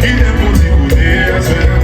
Qui est pour dire,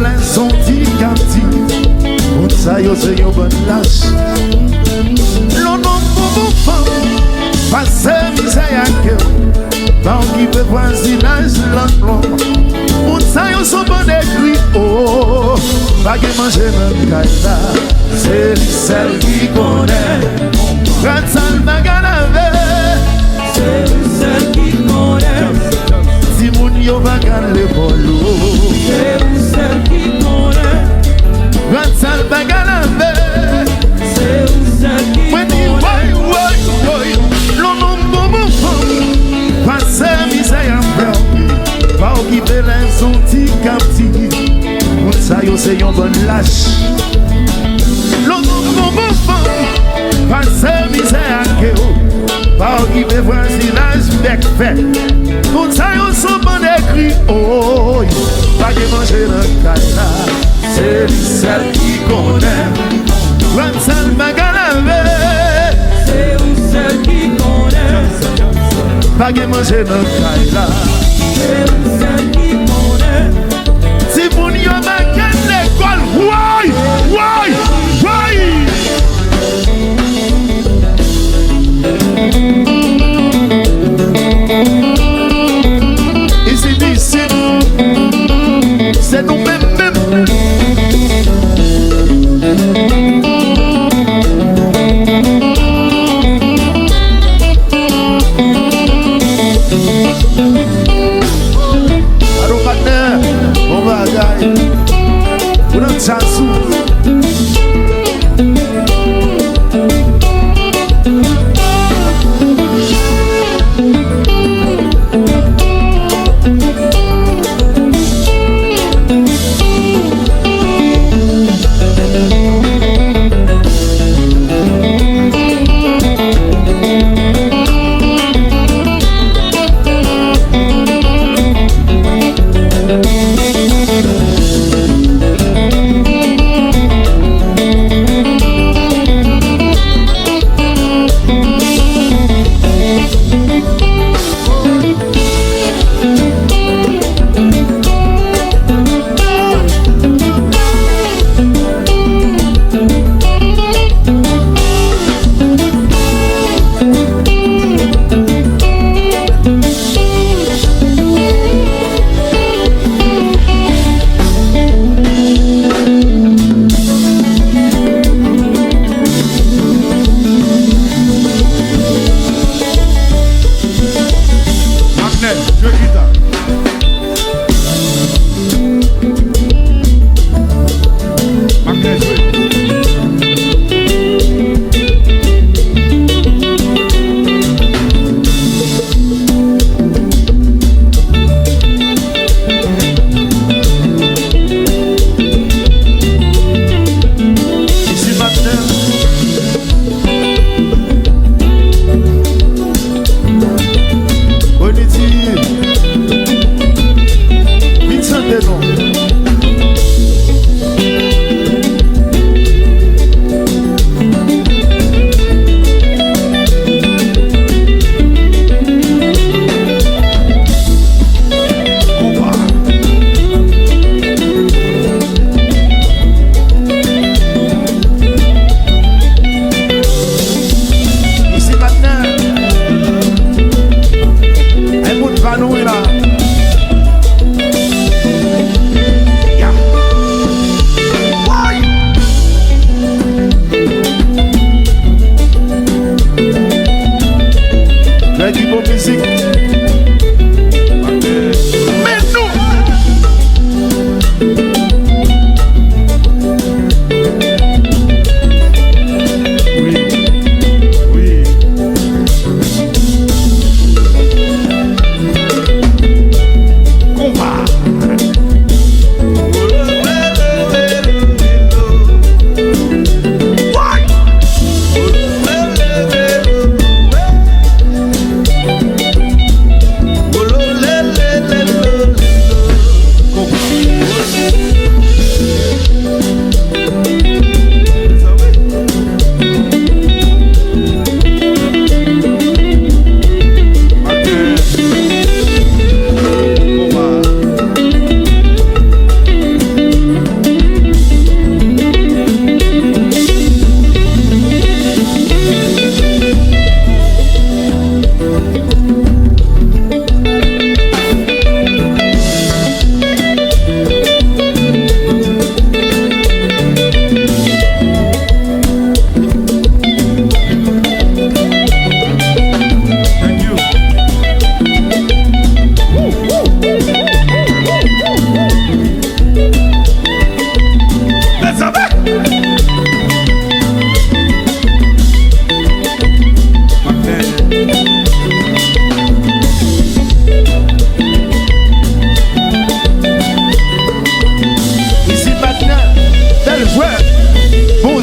les son petit captif. On ça yo c'est une bonne lâche. L'on nom pour femme, passer misère à cœur. Par qui peut voisinage l'enfant. On ça yo sont bon écrit. Oh, pas que manger même caïla. C'est celle qui connaît. Quand ça m'a gagné. C'est celle qui connaît. Si moun yo va gagner le bolo. C'est celle qui connaît. Quand ça m'a gagné. C'est celle qui connaît. L'on nom mon femme, passer misère en blanc, pas qui veut les son petit captif. On ça yo c'est une bonne lâche. L'on nom mon femme, passer misère en kéo, pas qui veut voisinage bec fait. On ça yo sont bon écrit. Oh, pas que manger dans caïla. C'est celle qui connaît. Quand ça m'a gagné. C'est celle qui connaît. Pas que manger dans caïla. C'est celle qui connaît. Si moun yo m'a gagné l'école, why? Ici, c'est nous-mêmes. Allô, matin, on va gagner. On a chansou.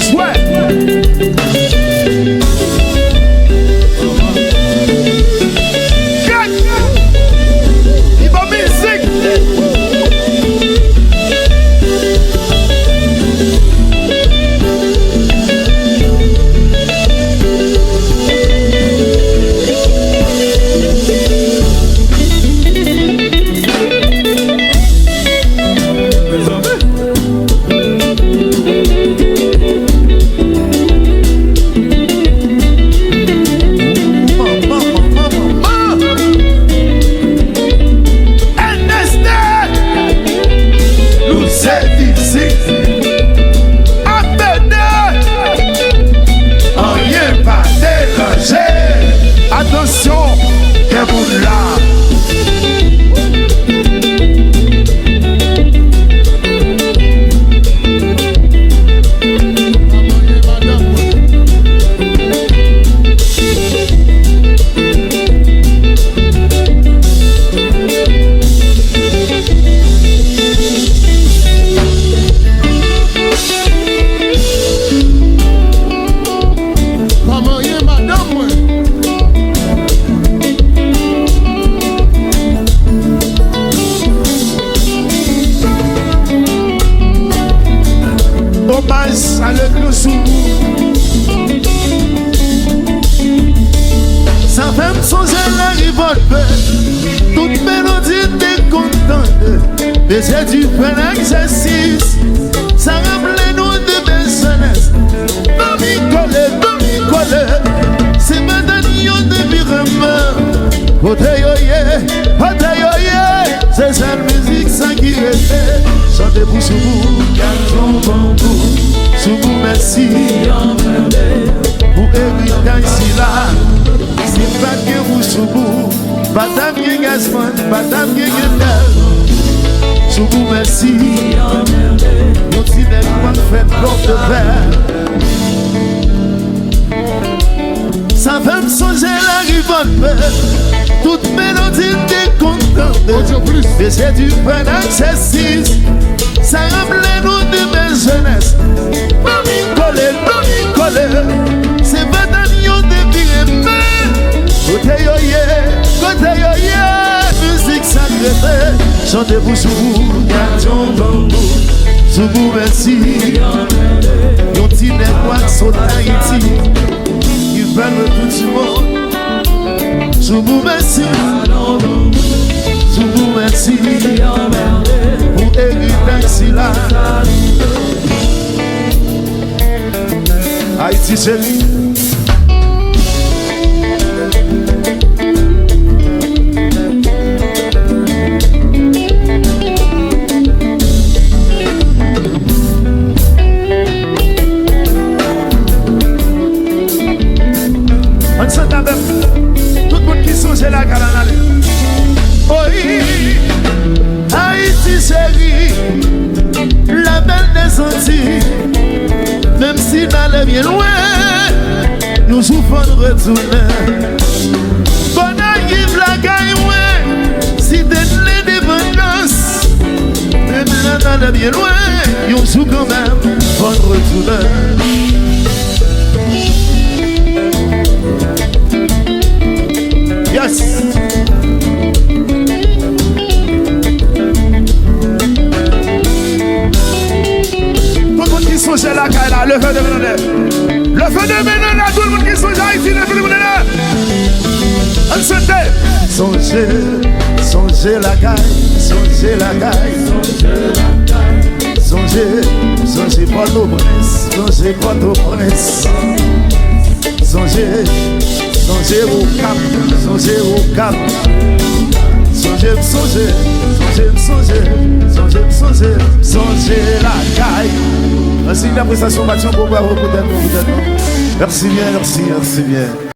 tous, ouais. Il va musique. Attention, que vous là. Ça le clou sous ça fait me songer la rivolte. Toute mélodie t'es contente. Mais c'est du bon exercice. Ça rappelle nous de belles jeunesse. Demi collé. C'est maintenant yon de virement. Côté yoye. C'est cette musique sans qui reste. Chantez pour sous vous, gardons bambou. Sous vous, merci. Pour héritage ici là. C'est pas que vous sous vous. Madame Yegasman, Madame Yegasman. Sous vous, merci. Mon petit n'est fait porte de verre. Ça fait me songer la rivolte. Toute mélodie t'es contente. Mais c'est du bon exercice. Ça rappelle nous de belle jeunesse. Demi collé. C'est pas dans yon de virement. Côté yoye. Musique sacrée. Chantez-vous sous vous. Gardons bambou. Sous vous, merci. Yon petit network sur Haïti. Ils veulent tout du monde. Sous vous, merci. Sous vous, merci. Pour héritage ici là. Haïti chérie. On s'entend avec tout le monde qui songe la calanale. Oui, Haïti chérie, la belle des Antilles. Même si d'aller bien loin, nous souffrons de retourner. Bon arrive la gagne, si t'es l'indépendance. Même là d'aller bien loin, nous souffrons quand même, bon retourner. Yes. Tout le monde qui songe la caille là, le feu de Ménonnet. Le feu de Ménonnet, tout le monde qui songe à Haïti, le feu de Ménonnet. On se tait. Songez la caille, songez la caille. Songez Port-au-Prince. Songez au cap. Songez la caille. Merci de la prestation, Mathieu, pour voir peut-être. Merci bien.